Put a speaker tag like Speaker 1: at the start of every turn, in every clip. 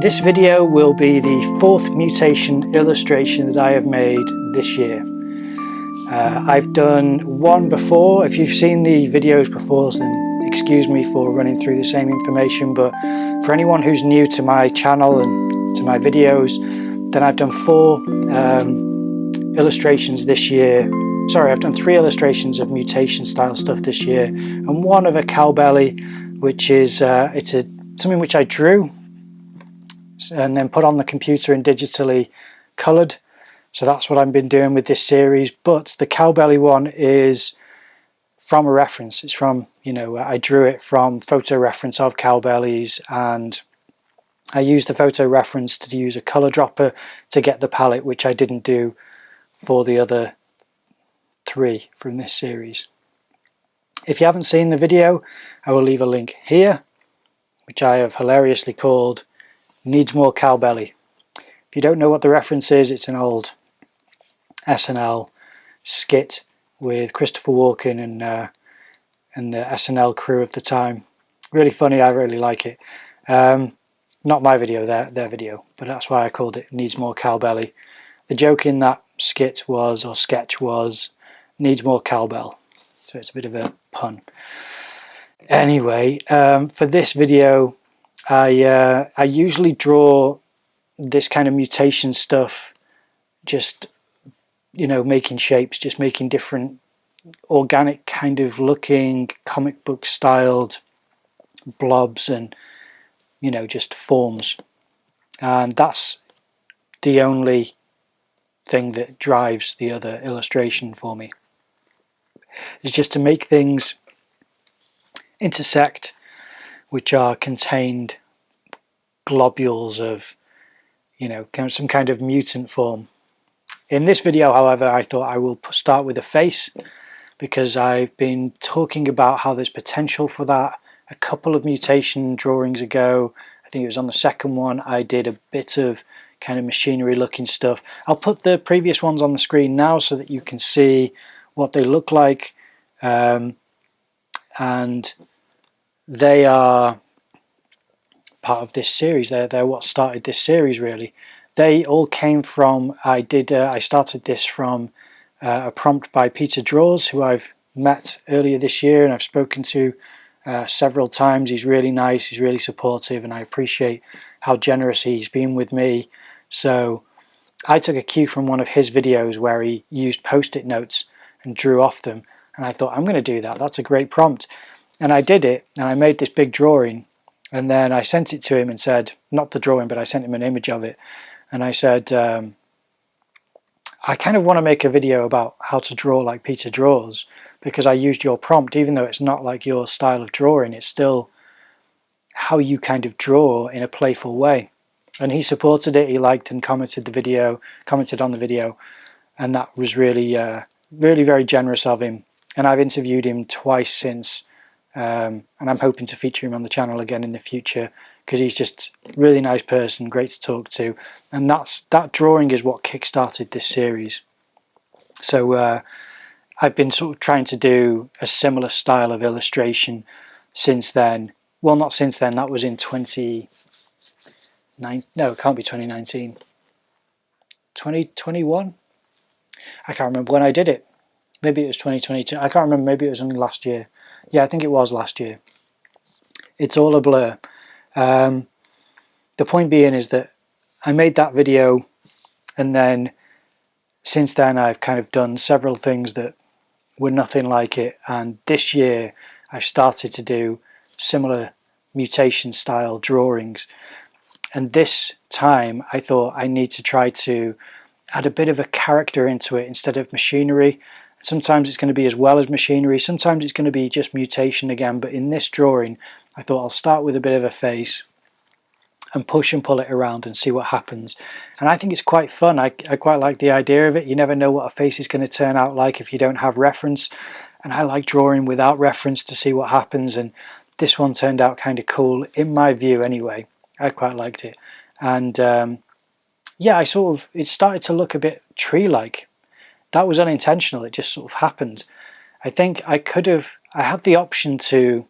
Speaker 1: This video will be the fourth mutation illustration that I have made this year. I've done one before. If you've seen the videos before, then excuse me for running through the same information, but for anyone who's new to my channel and to my videos, then I've done four illustrations this year. Sorry, I've done three illustrations of mutation style stuff this year, and one of a cowbelly, which is something which I drew and then put on the computer and digitally coloured. So that's what I've been doing with this series. But the cowbelly one is from a reference. It's from, I drew it from photo reference of cowbellies, and I used the photo reference to use a colour dropper to get the palette, which I didn't do for the other three from this series. If you haven't seen the video, I will leave a link here, which I have hilariously called Needs More Cowbelly. If you don't know what the reference is, it's an old SNL skit with Christopher Walken and the SNL crew of the time. Really funny, I really like it. Not my video, their video, but that's why I called it Needs More Cowbelly. The joke in that sketch was needs more cowbell, so it's a bit of a pun. Anyway, for this video, I usually draw this kind of mutation stuff, just making shapes, just making different organic kind of looking comic book styled blobs and just forms, and that's the only thing that drives the other illustration for me, is just to make things intersect, which are contained globules of some kind of mutant form. In this video, however, I thought I will start with a face, because I've been talking about how there's potential for that a couple of mutation drawings ago. I think it was on the second one. I did a bit of kind of machinery looking stuff. I'll put the previous ones on the screen now so that you can see what they look like, and they are part of this series. They're what started this series, really. They all came from, I started this from a prompt by PeterDraws, who I've met earlier this year and I've spoken to several times. He's really nice, he's really supportive, and I appreciate how generous he's been with me. So I took a cue from one of his videos where he used post-it notes and drew off them, and I thought, I'm going to do that. That's a great prompt. And I did it, and I made this big drawing, and then I sent it to him and said, not the drawing, but I sent him an image of it, and I said, I kind of want to make a video about how to draw like Peter Draws, because I used your prompt. Even though it's not like your style of drawing, it's still how you kind of draw in a playful way. And he supported it. He liked and commented on the video, and that was really really very generous of him. And I've interviewed him twice since, and I'm hoping to feature him on the channel again in the future, because he's just a really nice person, great to talk to. And that drawing is what kickstarted this series. So I've been sort of trying to do a similar style of illustration since then. Well, not since then, that was in 2019. No, it can't be 2019. 2021? I can't remember when I did it. Maybe it was 2022. I can't remember. Maybe it was only last year. Yeah, I think it was last year. It's all a blur. The point being is that I made that video, and then since then I've kind of done several things that were nothing like it, and this year I've started to do similar mutation style drawings. And this time I thought I need to try to add a bit of a character into it instead of machinery. Sometimes it's going to be as well as machinery, sometimes it's going to be just mutation again, but in this drawing I thought I'll start with a bit of a face and push and pull it around and see what happens. And I think it's quite fun. I quite like the idea of it. You never know what a face is going to turn out like if you don't have reference, and I like drawing without reference to see what happens, and this one turned out kind of cool, in my view anyway. I quite liked it. And yeah, it started to look a bit tree-like. That was unintentional, it just sort of happened. I think I had the option to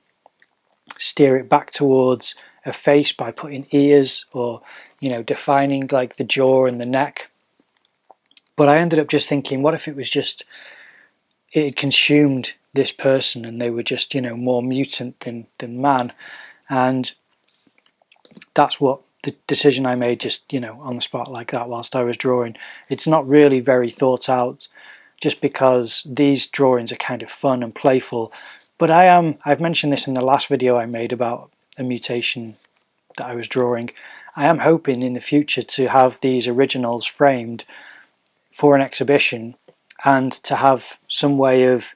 Speaker 1: steer it back towards a face by putting ears or, you know, defining like the jaw and the neck. But I ended up just thinking, what if it was just, it had consumed this person and they were just, you know, more mutant than man. And that's what the decision I made, just, you know, on the spot like that whilst I was drawing. It's not really very thought out, just because these drawings are kind of fun and playful. But I've mentioned this in the last video I made about a mutation that I was drawing. I am hoping in the future to have these originals framed for an exhibition and to have some way of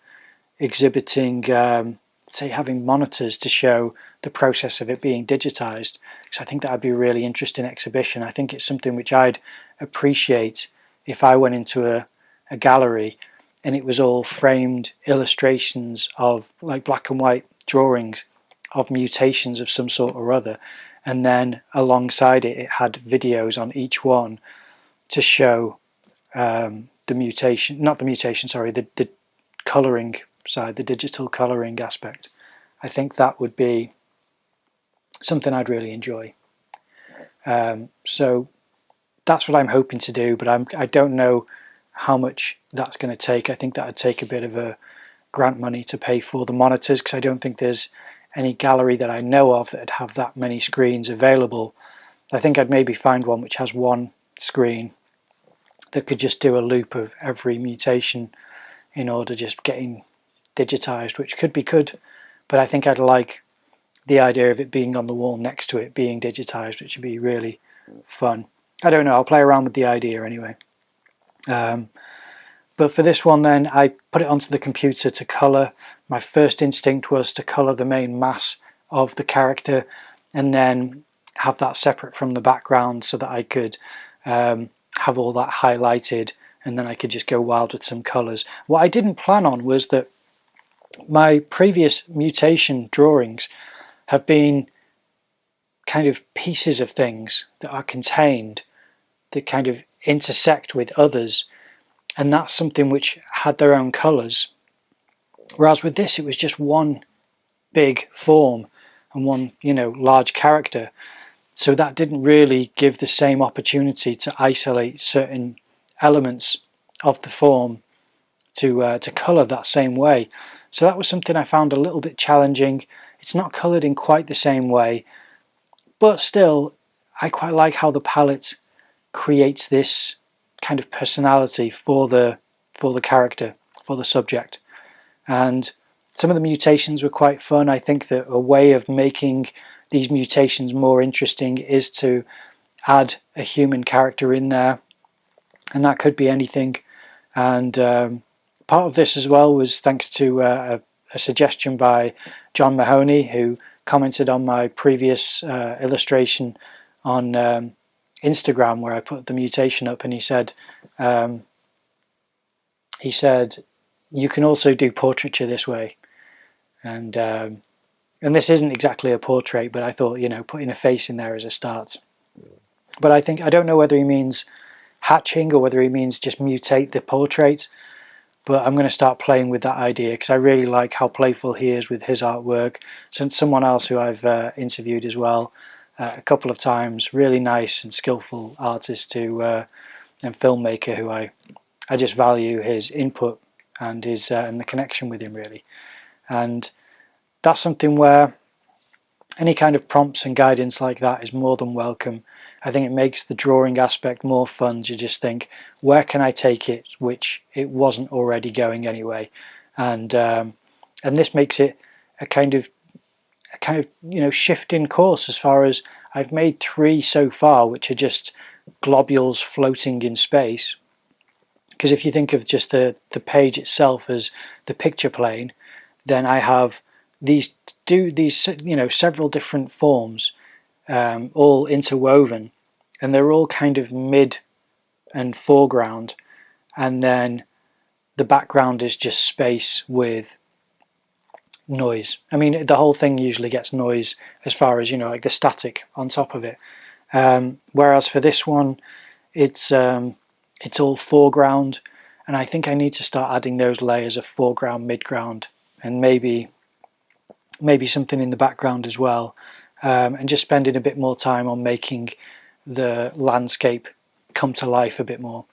Speaker 1: exhibiting, say, having monitors to show the process of it being digitized, because I think that would be a really interesting exhibition. I think it's something which I'd appreciate if I went into a gallery and it was all framed illustrations of like black and white drawings of mutations of some sort or other, and then alongside it had videos on each one to show the mutation, not the mutation, sorry, the colouring side, the digital colouring aspect. I think that would be something I'd really enjoy. So that's what I'm hoping to do, but I don't know how much that's going to take. I think that would take a bit of a grant money to pay for the monitors, because I don't think there's any gallery that I know of that would have that many screens available. I think I'd maybe find one which has one screen that could just do a loop of every mutation in order just getting digitized, which could be good, but I think I'd like the idea of it being on the wall next to it being digitized, which would be really fun. I don't know, I'll play around with the idea anyway. But for this one then, I put it onto the computer to colour. My first instinct was to colour the main mass of the character and then have that separate from the background so that I could have all that highlighted, and then I could just go wild with some colours. What I didn't plan on was that my previous mutation drawings have been kind of pieces of things that are contained that kind of intersect with others, and that's something which had their own colours. Whereas with this, it was just one big form and one, you know, large character. So that didn't really give the same opportunity to isolate certain elements of the form to colour that same way. So that was something I found a little bit challenging. It's not coloured in quite the same way, but still, I quite like how the palette creates this kind of personality for the character, for the subject. And some of the mutations were quite fun. I think that a way of making these mutations more interesting is to add a human character in there, and that could be anything. And part of this as well was thanks to a suggestion by John Mahoney, who commented on my previous illustration on Instagram where I put the mutation up, and he said you can also do portraiture this way. And this isn't exactly a portrait, but I thought, you know, putting a face in there as a start. But I don't know whether he means hatching or whether he means just mutate the portrait, but I'm going to start playing with that idea because I really like how playful he is with his artwork. So someone else who I've interviewed as well a couple of times, really nice and skillful artist and filmmaker who I just value his input and his and the connection with him really. And that's something where any kind of prompts and guidance like that is more than welcome. I think it makes the drawing aspect more fun to just think, where can I take it which it wasn't already going anyway, and this makes it a kind of you know shift in course. As far as I've made 3 so far, which are just globules floating in space. Because if you think of just the page itself as the picture plane, then I have these you know several different forms all interwoven, and they're all kind of mid and foreground, and then the background is just space with noise. I mean, the whole thing usually gets noise as far as, you know, like the static on top of it, whereas for this one it's all foreground, and I think I need to start adding those layers of foreground, midground, and maybe something in the background as well. and just spending a bit more time on making the landscape come to life a bit more.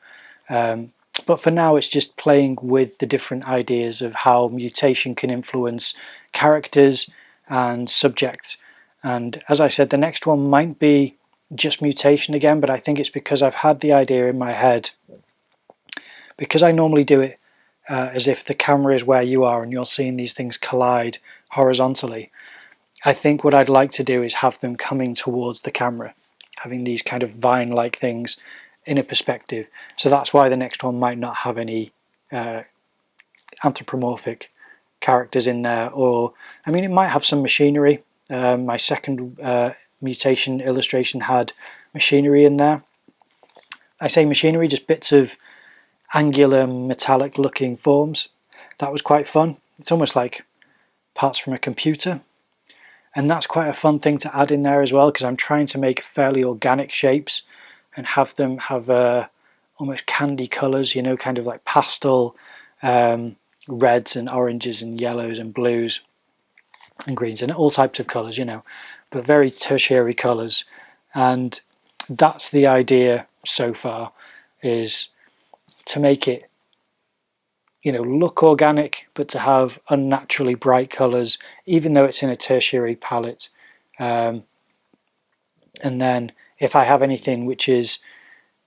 Speaker 1: But for now, it's just playing with the different ideas of how mutation can influence characters and subjects. And as I said, the next one might be just mutation again, but I think it's because I've had the idea in my head. Because I normally do it as if the camera is where you are and you're seeing these things collide horizontally. I think what I'd like to do is have them coming towards the camera, having these kind of vine-like things in a perspective. So that's why the next one might not have any anthropomorphic characters in there, or I mean, it might have some machinery. My second mutation illustration had machinery in there. I say machinery, just bits of angular metallic looking forms. That was quite fun. It's almost like parts from a computer, and that's quite a fun thing to add in there as well, because I'm trying to make fairly organic shapes and have them have almost candy colours, you know, kind of like pastel reds and oranges and yellows and blues and greens and all types of colours, you know, but very tertiary colours. And that's the idea so far, is to make it, you know, look organic, but to have unnaturally bright colours, even though it's in a tertiary palette. And then if I have anything which is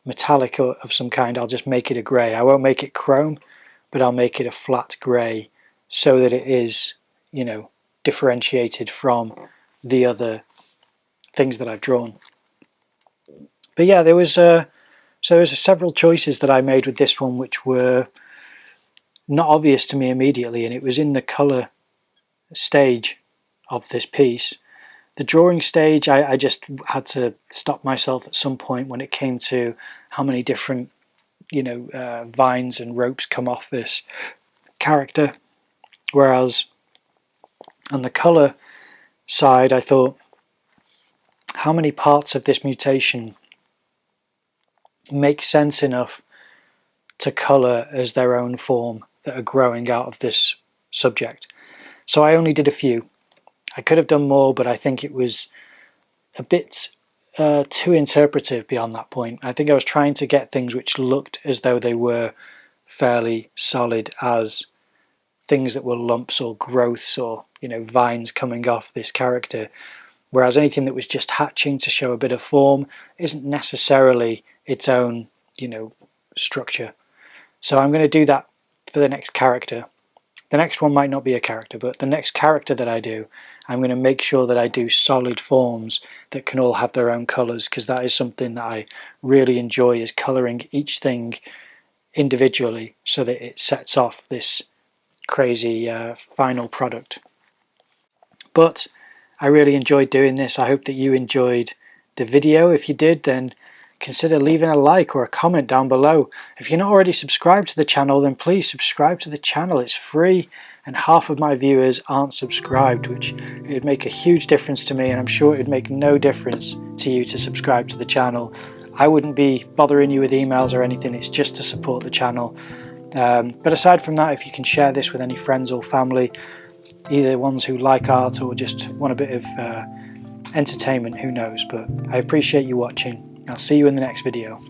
Speaker 1: metallic or of some kind, I'll just make it a grey. I won't make it chrome, but I'll make it a flat grey so that it is, you know, differentiated from the other things that I've drawn. But yeah, there was several choices that I made with this one which were not obvious to me immediately, and it was in the colour stage of this piece. The drawing stage, I just had to stop myself at some point when it came to how many different, you know, vines and ropes come off this character. Whereas on the colour side, I thought, how many parts of this mutation make sense enough to colour as their own form that are growing out of this subject? So I only did a few. I could have done more, but I think it was a bit too interpretive beyond that point. I think I was trying to get things which looked as though they were fairly solid as things that were lumps or growths or, you know, vines coming off this character, whereas anything that was just hatching to show a bit of form isn't necessarily its own, you know, structure. So I'm going to do that for the next character. The next one might not be a character, but the next character that I do, I'm going to make sure that I do solid forms that can all have their own colours, because that is something that I really enjoy, is colouring each thing individually so that it sets off this crazy final product. But I really enjoyed doing this. I hope that you enjoyed the video. If you did, then consider leaving a like or a comment down below. If you're not already subscribed to the channel, then please subscribe to the channel. It's free, and half of my viewers aren't subscribed, which it would make a huge difference to me, and I'm sure it would make no difference to you to subscribe to the channel. I wouldn't be bothering you with emails or anything. It's just to support the channel. But aside from that, if you can share this with any friends or family, either ones who like art or just want a bit of entertainment, who knows. But I appreciate you watching. I'll see you in the next video.